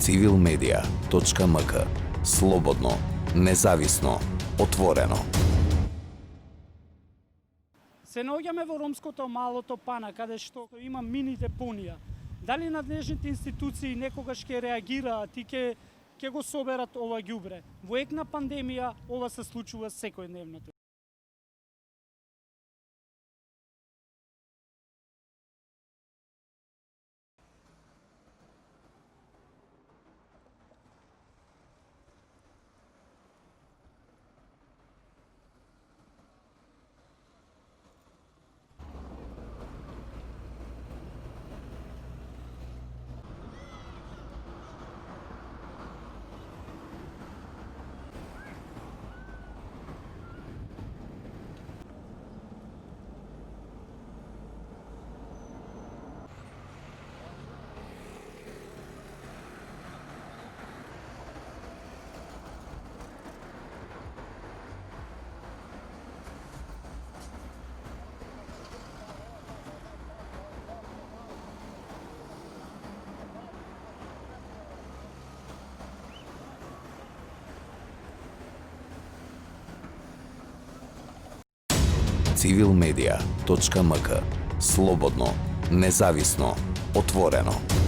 civilmedia.mk. Слободно, независно, отворено. Се наоѓаме во ромското малото Пана, каде што има мини депонија. Дали надлежните институции некогаш ќе реагираат и ќе го соберат ова ѓубре? Во ек на пандемија ова се случува секојдневно. civilmedia.mk. Слободно, независно, отворено.